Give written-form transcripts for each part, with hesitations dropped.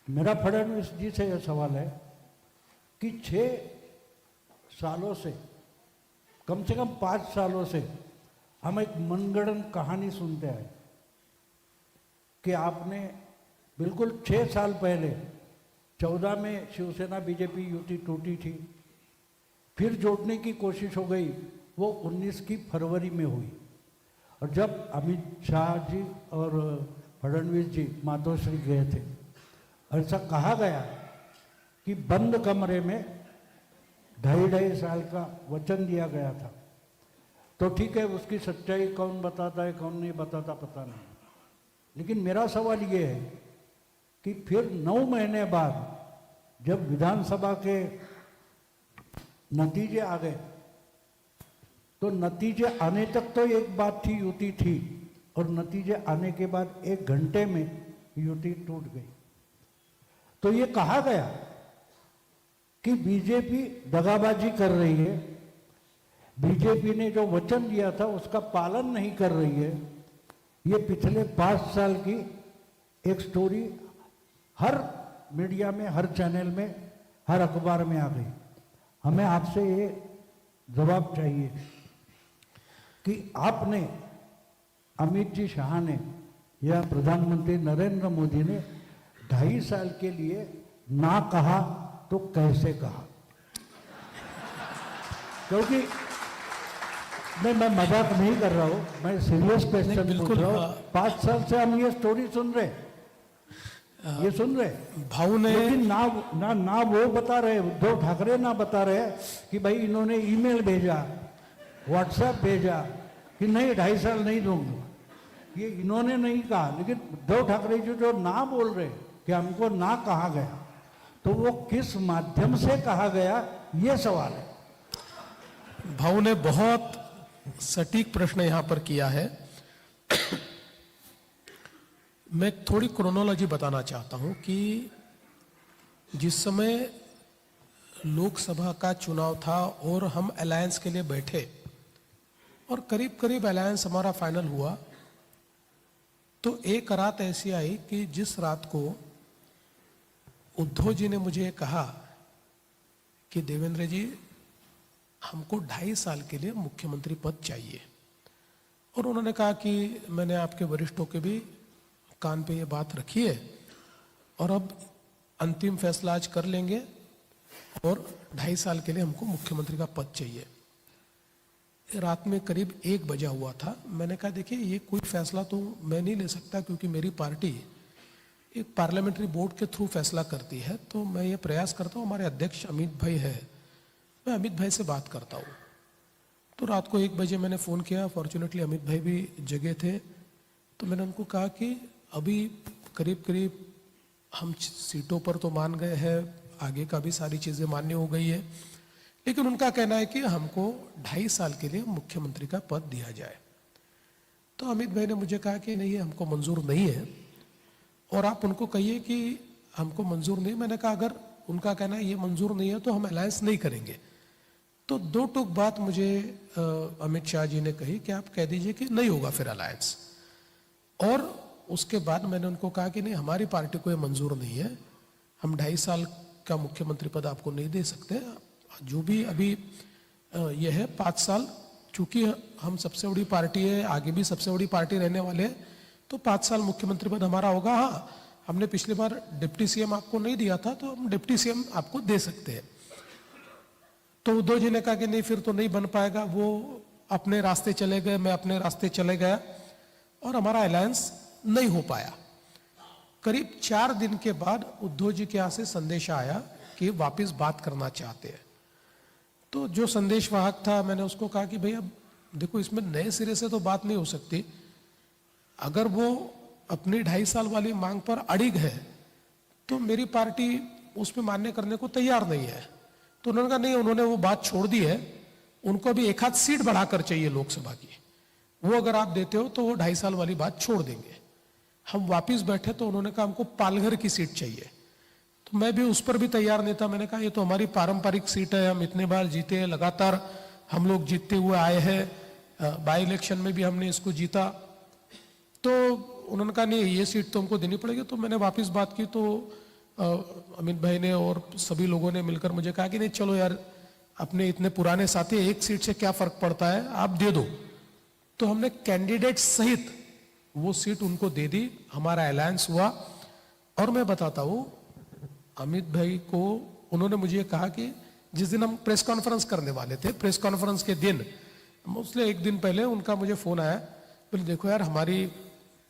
मेरा फडणवीस जी से यह सवाल है कि 6 सालों से कम 5 सालों से हम एक मनगढ़ंत कहानी सुनते आए कि आपने बिल्कुल 6 साल पहले 14 में शिवसेना बीजेपी युति टूटी थी, फिर जोड़ने की कोशिश हो गई, वो 19 की फरवरी में हुई। और जब अमित शाह जी और फडणवीस जी मातोश्री गए थे, ऐसा कहा गया कि बंद कमरे में 2.5 साल का वचन दिया गया था। तो ठीक है, उसकी सच्चाई कौन बताता है कौन नहीं बताता पता नहीं, लेकिन मेरा सवाल ये है कि फिर 9 महीने बाद जब विधानसभा के नतीजे आ गए, तो नतीजे आने तक तो एक बात थी, युति थी, और नतीजे आने के बाद 1 घंटे में युति टूट गई। तो ये कहा गया कि बीजेपी दगाबाजी कर रही है, बीजेपी ने जो वचन दिया था उसका पालन नहीं कर रही है। ये पिछले 5 साल की एक स्टोरी हर मीडिया में, हर चैनल में, हर अखबार में आ गई। हमें आपसे ये जवाब चाहिए कि आपने, अमित जी शाह ने या प्रधानमंत्री नरेंद्र मोदी ने 2.5 साल के लिए ना कहा तो कैसे कहा? क्योंकि मैं मजाक नहीं कर रहा हूं, मैं सीरियस क्वेश्चन पूछ रहा हूं। 5 साल से हम ये स्टोरी सुन रहे, ये सुन रहे भाऊ ने, लेकिन ना वो बता रहे, उद्धव ठाकरे ना बता रहे कि भाई इन्होंने ईमेल भेजा, व्हाट्सएप भेजा कि नहीं 2.5 साल नहीं दूंगा, ये इन्होंने नहीं कहा। लेकिन उद्धव ठाकरे जी जो ना बोल रहे कि हमको ना कहा गया, तो वो किस माध्यम से कहा गया, ये सवाल है। भाऊ ने बहुत सटीक प्रश्न यहां पर किया है। मैं थोड़ी क्रोनोलॉजी बताना चाहता हूं कि जिस समय लोकसभा का चुनाव था और हम अलायंस के लिए बैठे और करीब करीब अलायंस हमारा फाइनल हुआ, तो एक रात ऐसी आई कि जिस रात को उद्धव जी ने मुझे कहा कि देवेंद्र जी हमको 2.5 साल के लिए मुख्यमंत्री पद चाहिए, और उन्होंने कहा कि मैंने आपके वरिष्ठों के भी कान पे ये बात रखी है और अब अंतिम फैसला आज कर लेंगे और 2.5 साल के लिए हमको मुख्यमंत्री का पद चाहिए। रात में करीब 1 बजा हुआ था। मैंने कहा देखिए ये कोई फैसला तो मैं नहीं ले सकता, क्योंकि मेरी पार्टी एक पार्लियामेंट्री बोर्ड के थ्रू फैसला करती है। तो मैं ये प्रयास करता हूँ, हमारे अध्यक्ष अमित भाई है, मैं अमित भाई से बात करता हूँ। तो रात को 1 बजे मैंने फ़ोन किया, फॉर्चुनेटली अमित भाई भी जगे थे। तो मैंने उनको कहा कि अभी करीब करीब हम सीटों पर तो मान गए हैं, आगे का भी सारी चीज़ें मान्य हो गई है, लेकिन उनका कहना है कि हमको 2.5 साल के लिए मुख्यमंत्री का पद दिया जाए। तो अमित भाई ने मुझे कहा कि नहीं, ये हमको मंजूर नहीं है और आप उनको कहिए कि हमको मंजूर नहीं। मैंने कहा अगर उनका कहना है ये मंजूर नहीं है तो हम अलायंस नहीं करेंगे। तो 2 टूक बात मुझे अमित शाह जी ने कही कि आप कह दीजिए कि नहीं होगा फिर अलायंस। और उसके बाद मैंने उनको कहा कि नहीं, हमारी पार्टी को ये मंजूर नहीं है, हम 2.5 साल का मुख्यमंत्री पद आपको नहीं दे सकते। जो भी अभी यह है 5 साल, चूंकि हम सबसे बड़ी पार्टी है, आगे भी सबसे बड़ी पार्टी रहने वाले हैं, तो 5 साल मुख्यमंत्री पद हमारा होगा। हाँ, हमने पिछली बार डिप्टी सीएम आपको नहीं दिया था, तो हम डिप्टी सीएम आपको दे सकते हैं। तो उद्धव जी ने कहा कि नहीं, फिर तो नहीं बन पाएगा। वो अपने रास्ते चले गए, मैं अपने रास्ते चले गया और हमारा अलायंस नहीं हो पाया। करीब 4 दिन के बाद उद्धव जी के यहाँ से संदेश आया कि वापस बात करना चाहते हैं। तो जो संदेशवाहक था, मैंने उसको कहा कि भैया देखो, इसमें नए सिरे से तो बात नहीं हो सकती। अगर वो अपनी 2.5 साल वाली मांग पर अड़िग है तो मेरी पार्टी उसमें मान्य करने को तैयार नहीं है। तो उन्होंने कहा नहीं, उन्होंने वो बात छोड़ दी है, उनको अभी 1 आध सीट बढ़ाकर चाहिए लोकसभा की, वो अगर आप देते हो तो वो 2.5 साल वाली बात छोड़ देंगे। हम वापिस बैठे तो उन्होंने कहा हमको पालघर की सीट चाहिए। तो मैं भी उस पर भी तैयार नहीं था। मैंने कहा ये तो हमारी पारंपरिक सीट है, हम इतने बार जीते हैं, लगातार हम लोग जीतते हुए आए हैं, बाई इलेक्शन में भी हमने इसको जीता। तो उन्होंने कहा नहीं, ये सीट तो हमको देनी पड़ेगी। तो मैंने वापस बात की तो अमित भाई ने और सभी लोगों ने मिलकर मुझे कहा कि नहीं चलो यार, अपने इतने पुराने साथी, एक सीट से क्या फर्क पड़ता है, आप दे दो। तो हमने कैंडिडेट सहित वो सीट उनको दे दी, हमारा अलायंस हुआ। और मैं बताता हूं, अमित भाई को उन्होंने मुझे कहा कि जिस दिन हम प्रेस कॉन्फ्रेंस करने वाले थे, प्रेस कॉन्फ्रेंस के दिन, उसने एक दिन पहले उनका मुझे फोन आया, बोले देखो यार, हमारी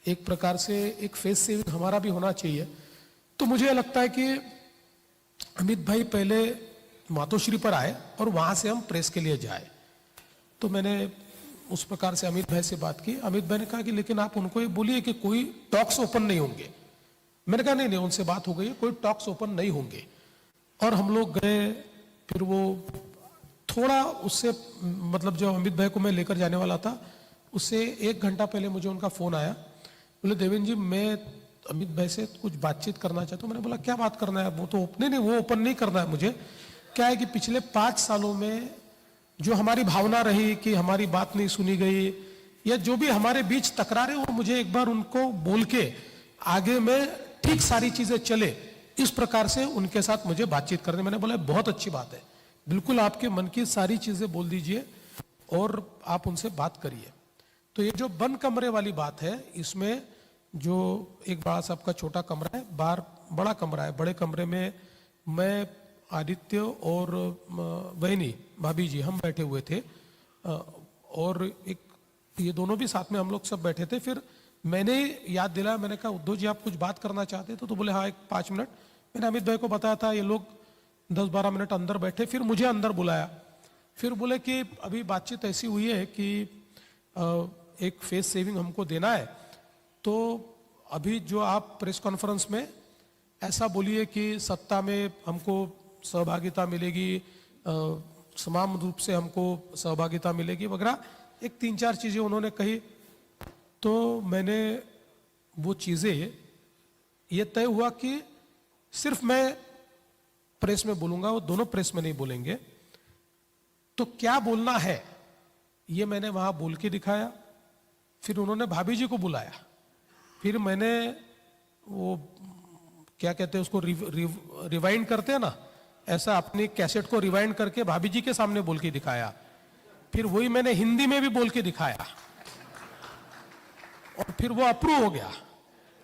एक प्रकार से एक फेस सेविंग हमारा भी होना चाहिए। तो मुझे लगता है कि अमित भाई पहले मातोश्री पर आए और वहां से हम प्रेस के लिए जाए। तो मैंने उस प्रकार से अमित भाई से बात की। अमित भाई ने कहा कि लेकिन आप उनको ये बोलिए कि कोई टॉक्स ओपन नहीं होंगे। मैंने कहा नहीं नहीं, उनसे बात हो गई, कोई टॉक्स ओपन नहीं होंगे। और हम लोग गए, फिर वो थोड़ा उससे मतलब जो अमित भाई को मैं लेकर जाने वाला था, उससे 1 घंटा पहले मुझे उनका फोन आया, बोले देवेंद्र जी मैं अमित भाई से कुछ बातचीत करना चाहता हूँ। मैंने बोला क्या बात करना है? वो तो वो ओपन नहीं करना है मुझे। क्या है कि पिछले 5 सालों में जो हमारी भावना रही कि हमारी बात नहीं सुनी गई, या जो भी हमारे बीच तकरारें, वो मुझे एक बार उनको बोल के आगे में ठीक सारी चीजें चले, इस प्रकार से उनके साथ मुझे बातचीत करने। मैंने बोला बहुत अच्छी बात है, बिल्कुल आपके मन की सारी चीजें बोल दीजिए और आप उनसे बात करिए। तो ये जो बंद कमरे वाली बात है, इसमें जो एक बड़ा सा आपका छोटा कमरा है, बाहर बड़ा कमरा है, बड़े कमरे में मैं, आदित्य और बहनी भाभी जी हम बैठे हुए थे, और एक ये दोनों भी साथ में हम लोग सब बैठे थे। फिर मैंने याद दिलाया, मैंने कहा उद्धव जी आप कुछ बात करना चाहते तो बोले हाँ, एक 5 मिनट। मैंने अमित भाई को बताया था, ये लोग 10-12 मिनट अंदर बैठे, फिर मुझे अंदर बुलाया। फिर बोले कि अभी बातचीत ऐसी हुई है कि एक फेस सेविंग हमको देना है, तो अभी जो आप प्रेस कॉन्फ्रेंस में ऐसा बोलिए कि सत्ता में हमको सहभागिता मिलेगी, समान रूप से हमको सहभागिता मिलेगी वगैरह, एक 3-4 चीजें उन्होंने कही। तो मैंने वो चीजें, ये तय हुआ कि सिर्फ मैं प्रेस में बोलूंगा, वो दोनों प्रेस में नहीं बोलेंगे। तो क्या बोलना है ये मैंने वहां बोल के दिखाया। फिर उन्होंने भाभी जी को बुलाया, फिर मैंने वो क्या कहते हैं उसको, रिवाइंड करते हैं ना, ऐसा अपनी कैसेट को रिवाइंड करके भाभी जी के सामने बोल के दिखाया। फिर वही मैंने हिंदी में भी बोल के दिखाया, और फिर वो अप्रूव हो गया।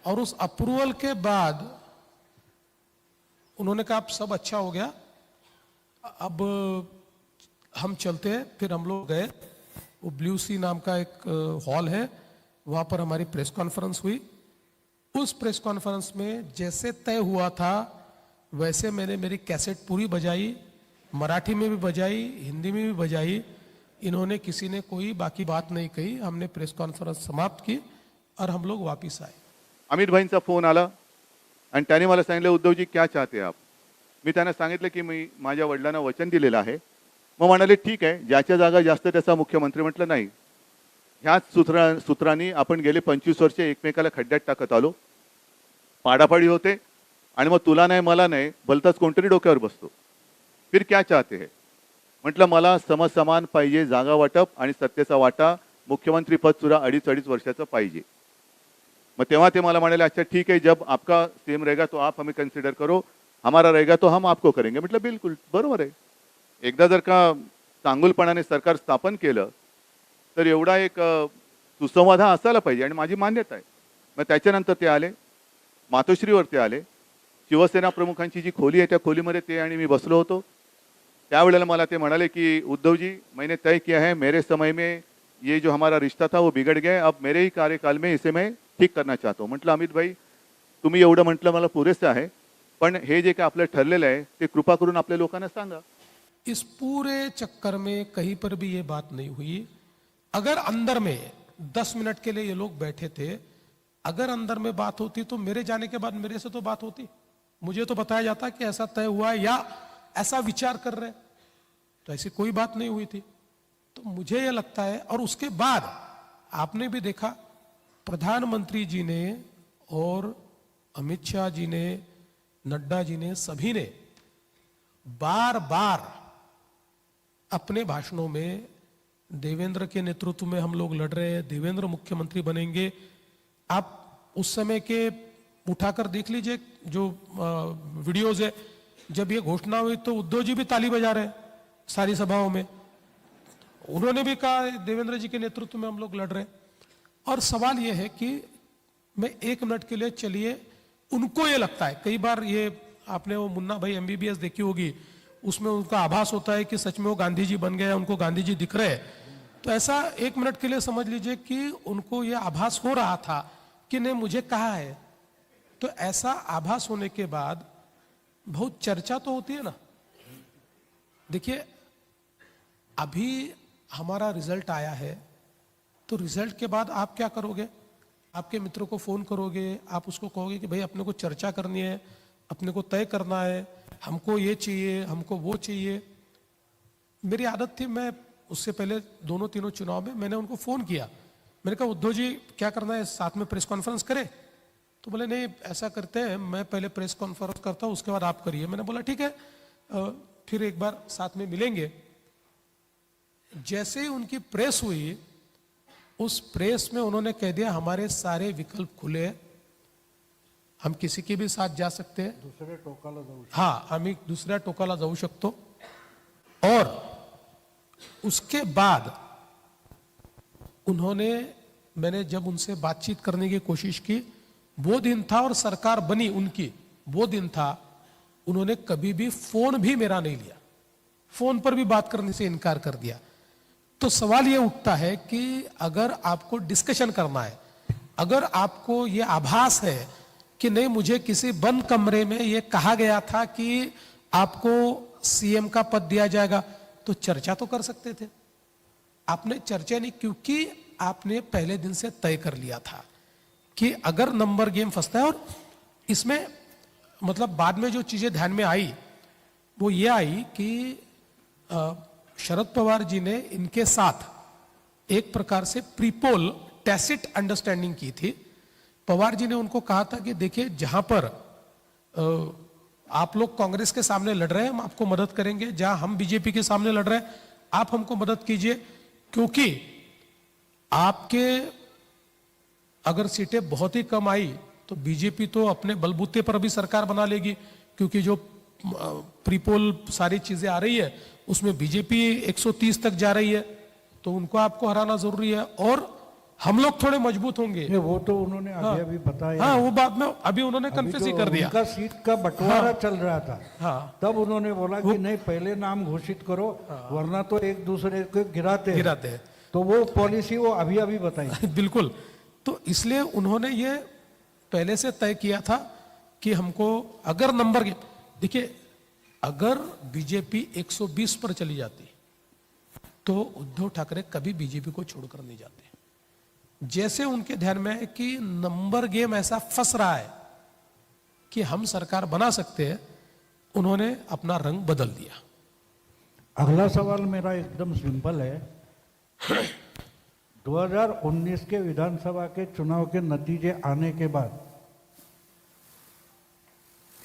और उस अप्रूवल के बाद उन्होंने कहा अब सब अच्छा हो गया, अब हम चलते हैं। फिर हम लोग गए, वो ब्लू सी नाम का एक हॉल है, वहां पर हमारी प्रेस कॉन्फ्रेंस हुई। उस प्रेस कॉन्फ्रेंस में जैसे तय हुआ था वैसे मैंने मेरी कैसेट पूरी बजाई, मराठी में भी बजाई, हिंदी में भी बजाई। इन्होंने किसी ने कोई बाकी बात नहीं कही। हमने प्रेस कॉन्फ्रेंस समाप्त की और हम लोग वापिस आए। अमित भाईंचा फोन आला आणि त्याने मला सांगितलं उद्धवजी क्या चाहते आप. मी त्यांना सांगितलं की मी माझ्या वडिलांना वचन दिलेलं आहे. मग म्हणाले ठीक आहे, ज्याच्या जागा जास्त त्याचा मुख्यमंत्री. म्हटलं नाही, ह्याच सूत्रांनी आपण गेले 25 वर्ष एकमेकाला खड्ड्यात टाकत आलो, पाडापाडी होते, आणि मग तुला नाही मला नाही भलताच कोणतरी डोक्यावर बसतो. फिर क्या चाहते हैं. म्हटलं मला समसमान पाहिजे, जागा वाटप आणि सत्तेचा वाटा, मुख्यमंत्री पद सुद्धा 2.5 वर्षाचं पाहिजे. मग तेव्हा ते मला म्हणाले अच्छा ठीक है, जब आपका सीएम रहेगा तो आप हमें कंसीडर करो, हमारा रहेगा तो हम आपको करेंगे. म्हटलं बिलकुल बरोबर आहे. एकदा जर का चांगुलपणाने सरकार स्थापन केलं तर एवढा एक सुसंवाद हा असायला पाहिजे, आणि माझी मान्यता आहे. मग त्याच्यानंतर ते आले, मातोश्रीवरती आले, शिवसेना प्रमुखांची जी खोली आहे त्या खोलीमध्ये ते आणि मी बसलो होतो. त्यावेळेला मला ते म्हणाले की उद्धवजी मैंने तय किया है, मेरे समय में ये जो हमारा रिश्ता था वो बिगड़ गया, अब मेरे ही कार्यकाल में इसे मैं ठीक करना चाहता हूँ. म्हटलं अमित भाई तुम्ही एवढं म्हटलं मला पुरेसं आहे, पण हे जे काय आपलं ठरलेलं आहे ते कृपा करून आपल्या लोकांना सांगा. इस पूरे चक्कर में कहीं पर भी ये बात नहीं हुई। अगर अंदर में 10 मिनट के लिए ये लोग बैठे थे, अगर अंदर में बात होती तो मेरे जाने के बाद मेरे से तो बात होती, मुझे तो बताया जाता कि ऐसा तय हुआ है या ऐसा विचार कर रहे, तो ऐसी कोई बात नहीं हुई थी. तो मुझे यह लगता है, और उसके बाद आपने भी देखा प्रधानमंत्री जी ने और अमित शाह जी ने, नड्डा जी ने, सभी ने बार बार अपने भाषणों में देवेंद्र के नेतृत्व में हम लोग लड़ रहे हैं, देवेंद्र मुख्यमंत्री बनेंगे. आप उस समय के उठाकर देख लीजिए जो वीडियोज है, जब ये घोषणा हुई तो उद्धव जी भी ताली बजा रहे हैं सारी सभाओं में। उन्होंने भी कहा देवेंद्र जी के नेतृत्व में हम लोग लड़ रहे हैं। और सवाल ये है कि मैं 1 मिनट के लिए, चलिए उनको ये लगता है, कई बार ये आपने वो मुन्ना भाई MBBS देखी होगी, उसमें उनका आभास होता है कि सच में वो गांधी जी बन गए, उनको गांधी जी दिख रहे हैं। तो ऐसा 1 मिनट के लिए समझ लीजिए कि उनको ये आभास हो रहा था कि नहीं मुझे कहा है। तो ऐसा आभास होने के बाद बहुत चर्चा तो होती है ना। देखिए अभी हमारा रिजल्ट आया है, तो रिजल्ट के बाद आप क्या करोगे? आपके मित्रों को फोन करोगे, आप उसको कहोगे कि भाई अपने को चर्चा करनी है, अपने को तय करना है, हमको ये चाहिए, हमको वो चाहिए। मेरी आदत थी, मैं उससे पहले दोनों तीनों चुनाव में मैंने उनको फोन किया, मैंने कहा उद्धव जी क्या करना है, साथ में प्रेस कॉन्फ्रेंस करें? तो बोले नहीं ऐसा करते हैं, मैं पहले प्रेस कॉन्फ्रेंस करता हूं, उसके बाद आप करिए। मैंने बोला ठीक है, फिर एक बार साथ में मिलेंगे। जैसे ही उनकी प्रेस हुई, उस प्रेस में उन्होंने कह दिया हमारे सारे विकल्प खुले हैं, हम किसी के भी साथ जा सकते हैं, दुसऱ्या टोकाला जाऊ हाँ आम्ही दुसऱ्या टोकाला जाऊ शकतो। और उसके बाद उन्होंने, मैंने जब उनसे बातचीत करने की कोशिश की, वो दिन था और सरकार बनी उनकी, वो दिन था, उन्होंने कभी भी फोन भी मेरा नहीं लिया, फोन पर भी बात करने से इनकार कर दिया। तो सवाल ये उठता है कि अगर आपको डिस्कशन करना है, अगर आपको ये आभास है कि नहीं मुझे किसी बंद कमरे में ये कहा गया था कि आपको CM का पद दिया जाएगा, तो चर्चा तो कर सकते थे। आपने चर्चा नहीं, क्योंकि आपने पहले दिन से तय कर लिया था कि अगर नंबर गेम फंसता है। और इसमें मतलब बाद में जो चीजें ध्यान में आई वो ये आई कि शरद पवार जी ने इनके साथ एक प्रकार से प्रीपोल टैसिट अंडरस्टैंडिंग की थी। पवार जी ने उनको कहा था कि देखिए जहां पर आप लोग कांग्रेस के सामने लड़ रहे हैं हम आपको मदद करेंगे, जहां हम बीजेपी के सामने लड़ रहे हैं आप हमको मदद कीजिए, क्योंकि आपके अगर सीटें बहुत ही कम आई तो बीजेपी तो अपने बलबूते पर भी सरकार बना लेगी, क्योंकि जो प्रीपोल सारी चीजें आ रही है उसमें बीजेपी 130 तक जा रही है, तो उनको आपको हराना जरूरी है और हम लोग थोड़े मजबूत होंगे। वो तो उन्होंने अभी बताया। हाँ वो बात में अभी उन्होंने कन्फेस ही कर दिया। उनका सीट का बंटवारा चल रहा था, हाँ तब उन्होंने बोला कि नहीं पहले नाम घोषित करो, वरना तो एक दूसरे को गिराते हैं। तो वो पॉलिसी वो अभी बताई। बिल्कुल, तो इसलिए उन्होंने ये पहले से तय किया था कि हमको अगर नंबर, देखिए अगर बीजेपी 120 पर चली जाती तो उद्धव ठाकरे कभी बीजेपी को छोड़कर नहीं जाते। जैसे उनके ध्यान में है कि नंबर गेम ऐसा फंस रहा है कि हम सरकार बना सकते हैं, उन्होंने अपना रंग बदल दिया। अगला सवाल मेरा एकदम सिंपल है। 2019 के विधानसभा के चुनाव के नतीजे आने के बाद,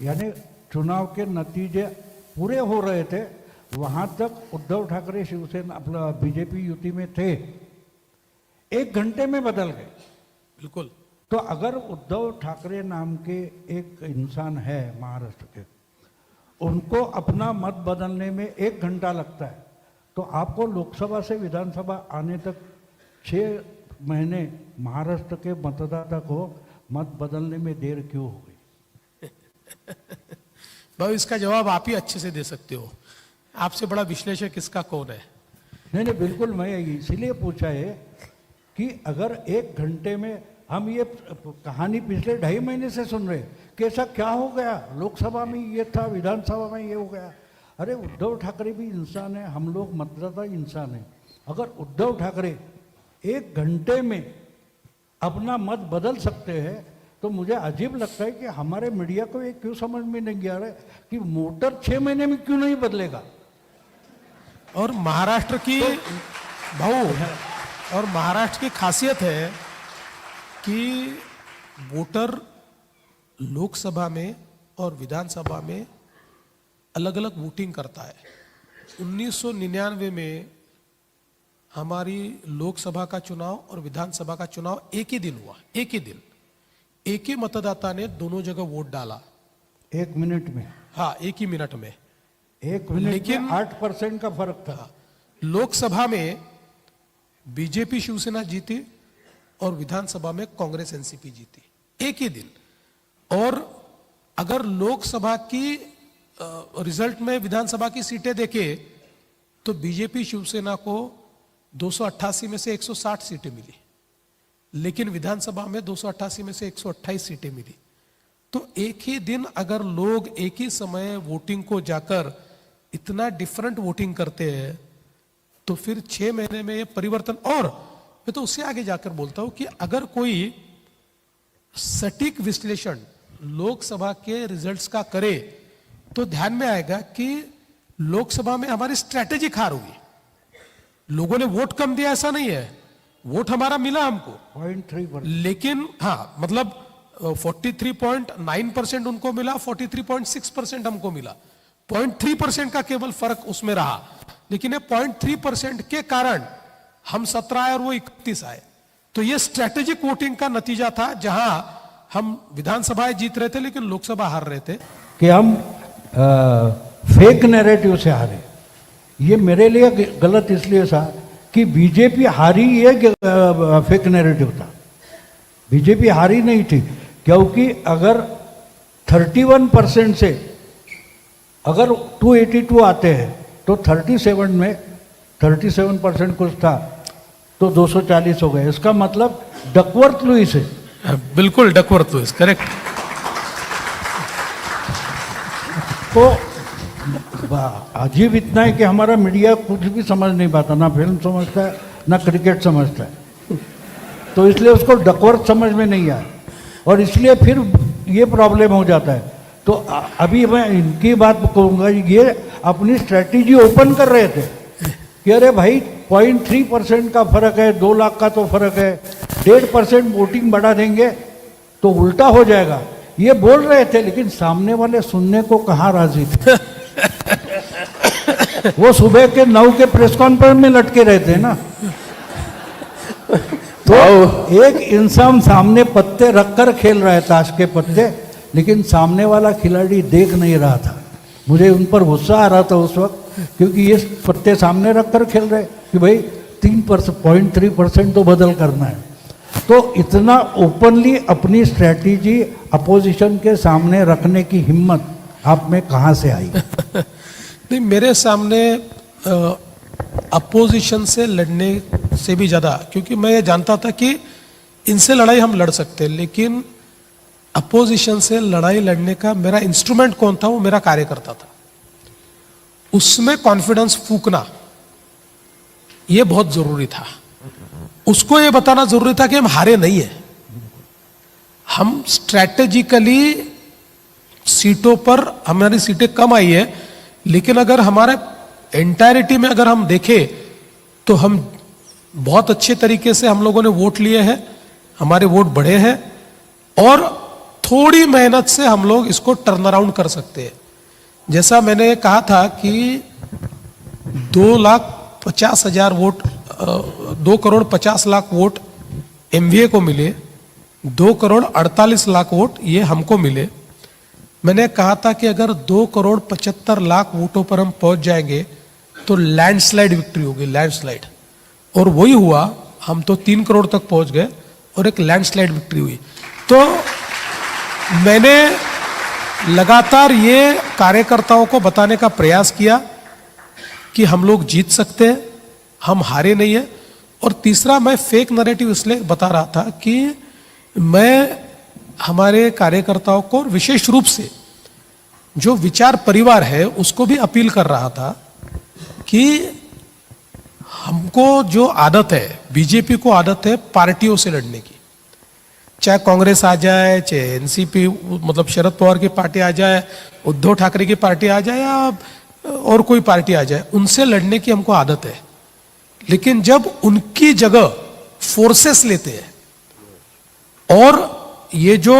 यानी चुनाव के नतीजे पूरे हो रहे थे, वहां तक उद्धव ठाकरे शिवसेना अपना बीजेपी युति में थे, 1 घंटे में बदल गए। बिल्कुल। तो अगर उद्धव ठाकरे नाम के एक इंसान है महाराष्ट्र के, उनको अपना मत बदलने में 1 घंटा लगता है, तो आपको लोकसभा से विधानसभा आने तक 6 महीने महाराष्ट्र के मतदाता को मत बदलने में देर क्यों हो गई? भाई इसका जवाब आप ही अच्छे से दे सकते हो, आपसे बड़ा विश्लेषक इसका कौन है? नहीं बिल्कुल, मैं इसीलिए पूछा है कि अगर 1 घंटे में, हम ये कहानी पिछले 2.5 महीने से सुन रहे कि ऐसा क्या हो गया, लोकसभा में ये था, विधानसभा में ये हो गया। अरे उद्धव ठाकरे भी इंसान है, हम लोग मतदाता इंसान है। अगर उद्धव ठाकरे 1 घंटे में अपना मत बदल सकते हैं, तो मुझे अजीब लगता है कि हमारे मीडिया को ये क्यों समझ में नहीं आ रहा है कि मोटर 6 महीने में क्यों नहीं बदलेगा। और महाराष्ट्र की और महाराष्ट्र की खासियत है कि वोटर लोकसभा में और विधानसभा में अलग अलग वोटिंग करता है। 1999 में हमारी लोकसभा का चुनाव और विधानसभा का चुनाव एक ही दिन हुआ, एक ही दिन। एक ही मतदाता ने दोनों जगह वोट डाला। 1 मिनट में, हाँ, एक ही मिनट में। 1 मिनट लेकिन- में 8% का फर्क था। लोकसभा में बीजेपी शिवसेना जीती और विधानसभा में कांग्रेस एनसीपी जीती, एक ही दिन। और अगर लोकसभा की रिजल्ट में विधानसभा की सीटें देखे तो बीजेपी शिवसेना को 288 में से 160 सीटें मिली, लेकिन विधानसभा में 288 में से 128 सीटें मिली। तो एक ही दिन अगर लोग एक ही समय वोटिंग को जाकर इतना डिफरेंट वोटिंग करते हैं तो फिर 6 महीने में ये परिवर्तन। और मैं तो उससे आगे जाकर बोलता हूं कि अगर कोई सटीक विश्लेषण लोकसभा के रिजल्ट्स का करे तो ध्यान में आएगा कि लोकसभा में हमारी स्ट्रैटेजिक हार हुई। लोगों ने वोट कम दिया ऐसा नहीं है, वोट हमारा मिला हमको 0.3%। लेकिन हाँ, मतलब 43.9% उनको मिला, 43.6% हमको मिला। 0.3% का केवल फर्क उसमें रहा, लेकिन ये 0.3% के कारण हम 17 आए और वो 31 आए। तो ये स्ट्रैटेजिक वोटिंग का नतीजा था, जहां हम विधानसभाएं जीत रहे थे लेकिन लोकसभा हार रहे थे। कि हम फेक नैरेटिव से हारे। ये मेरे लिए गलत इसलिए था कि बीजेपी हारी, ये फेक नैरेटिव था। बीजेपी हारी नहीं थी, क्योंकि अगर 31% से अगर 282 आते हैं तो 37% कुछ था तो 240 हो गए। इसका मतलब डकवर्थ लुईस है। बिल्कुल डकवर्थ लुईस, करेक्ट। तो अजीब इतना है कि हमारा मीडिया कुछ भी समझ नहीं पाता, ना फिल्म समझता है ना क्रिकेट समझता है, तो इसलिए उसको डकवर्थ समझ में नहीं आया और इसलिए फिर ये प्रॉब्लम हो जाता है। तो अभी मैं इनकी बात कहूँगा, ये अपनी स्ट्रैटेजी ओपन कर रहे थे कि अरे भाई 0.3% का फर्क है, 2 लाख का तो फर्क है, 1.5% वोटिंग बढ़ा देंगे तो उल्टा हो जाएगा, ये बोल रहे थे। लेकिन सामने वाले सुनने को कहाँ राजी थे। वो सुबह के 9 के प्रेस कॉन्फ्रेंस में लटके रहते हैं ना। तो एक इंसान सामने पत्ते रखकर खेल रहा है, ताश के पत्ते, लेकिन सामने वाला खिलाड़ी देख नहीं रहा था। मुझे उन पर गुस्सा आ रहा था उस वक्त, क्योंकि ये पत्ते सामने रखकर खेल रहे कि भाई 0.3% तो बदल करना है। तो इतना ओपनली अपनी स्ट्रैटेजी अपोजिशन के सामने रखने की हिम्मत आप में कहाँ से आई? नहीं, मेरे सामने अपोजिशन से लड़ने से भी ज्यादा, क्योंकि मैं ये जानता था कि इनसे लड़ाई हम लड़ सकते हैं, लेकिन अपोजिशन से लड़ाई लड़ने का मेरा इंस्ट्रूमेंट कौन था? वो मेरा कार्यकर्ता था। उसमें कॉन्फिडेंस फूकना ये बहुत जरूरी था। उसको ये बताना जरूरी था कि हम हारे नहीं है, हम स्ट्रैटेजिकली सीटों पर, हमारी सीटें कम आई है, लेकिन अगर हमारे एंटायरिटी में अगर हम देखें तो हम बहुत अच्छे तरीके से हम लोगों ने वोट लिए हैं, हमारे वोट बढ़े हैं और थोड़ी मेहनत से हम लोग इसको टर्न अराउंड कर सकते हैं। जैसा मैंने कहा था कि 2,50,000 वोट, 2,50,00,000 वोट एमवीए को मिले, 2,48,00,000 वोट ये हमको मिले। मैंने कहा था कि अगर 2,75,00,000 वोटों पर हम पहुंच जाएंगे तो लैंडस्लाइड विक्ट्री होगी, लैंडस्लाइड। और वही हुआ, हम तो 3 करोड़ तक पहुंच गए और एक लैंडस्लाइड विक्ट्री हुई। तो मैंने लगातार ये कार्यकर्ताओं को बताने का प्रयास किया कि हम लोग जीत सकते हैं, हम हारे नहीं है। और तीसरा, मैं फेक नैरेटिव इसलिए बता रहा था कि मैं हमारे कार्यकर्ताओं को, विशेष रूप से जो विचार परिवार है, उसको भी अपील कर रहा था कि हमको जो आदत है, बीजेपी को आदत है पार्टियों से लड़ने की, चाहे कांग्रेस आ जाए, चाहे एनसीपी मतलब शरद पवार की पार्टी आ जाए, उद्धव ठाकरे की पार्टी आ जाए या और कोई पार्टी आ जाए, उनसे लड़ने की हमको आदत है। लेकिन जब उनकी जगह फोर्सेस लेते हैं, और ये जो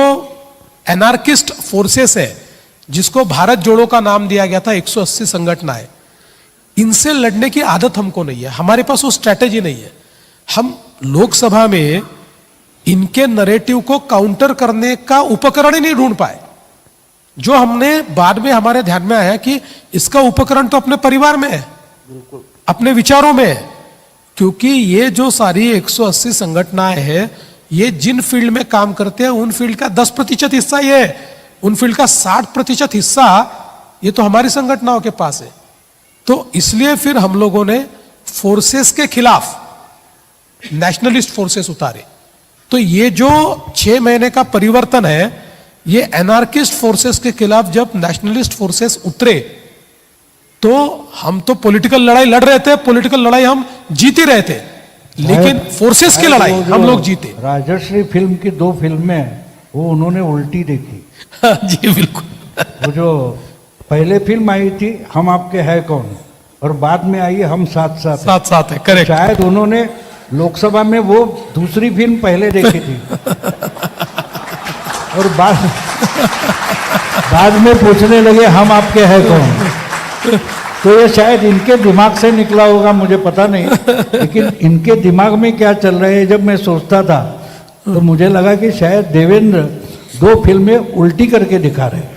एनार्किस्ट फोर्सेस है जिसको भारत जोड़ो का नाम दिया गया था, 180 संगठन है, इनसे लड़ने की आदत हमको नहीं है, हमारे पास वो स्ट्रैटेजी नहीं है। हम लोकसभा में इनके नरेटिव को काउंटर करने का उपकरण ही नहीं ढूंढ पाए। जो हमने बाद में हमारे ध्यान में आया कि इसका उपकरण तो अपने परिवार में है, अपने विचारों में है। क्योंकि ये जो सारी 180 संगठनाएं हैं, ये जिन फील्ड में काम करते हैं उन फील्ड का 10% हिस्सा ये है, उन फील्ड का 60% हिस्सा ये तो हमारी संगठनाओं के पास है। तो इसलिए फिर हम लोगों ने फोर्सेस के खिलाफ नेशनलिस्ट फोर्सेस उतारे। तो ये जो 6 महीने का परिवर्तन है, ये एनार्किस्ट फोर्सेस के खिलाफ जब नेशनलिस्ट फोर्सेस उतरे तो हम तो पॉलिटिकल लड़ाई लड़ रहे थे, पॉलिटिकल लड़ाई हम जीत ही रहे थे, लेकिन फोर्सेस की लड़ाई हम लोग जीते। राजश्री फिल्म की 2 फिल्में वो उन्होंने उल्टी देखी। जी बिल्कुल। वो जो पहले फिल्म आई थी हम आपके है कौन, और बाद में आई हम साथ साथ हैं। साथ साथ है, करेक्ट। शायद उन्होंने लोकसभा में वो दूसरी फिल्म पहले देखी थी और बाद में पूछने लगे हम आपके है कौन। तो ये शायद इनके दिमाग से निकला होगा, मुझे पता नहीं, लेकिन इनके दिमाग में क्या चल रहा है जब मैं सोचता था तो मुझे लगा कि शायद देवेंद्र 2 फिल्में उल्टी करके दिखा रहे हैं।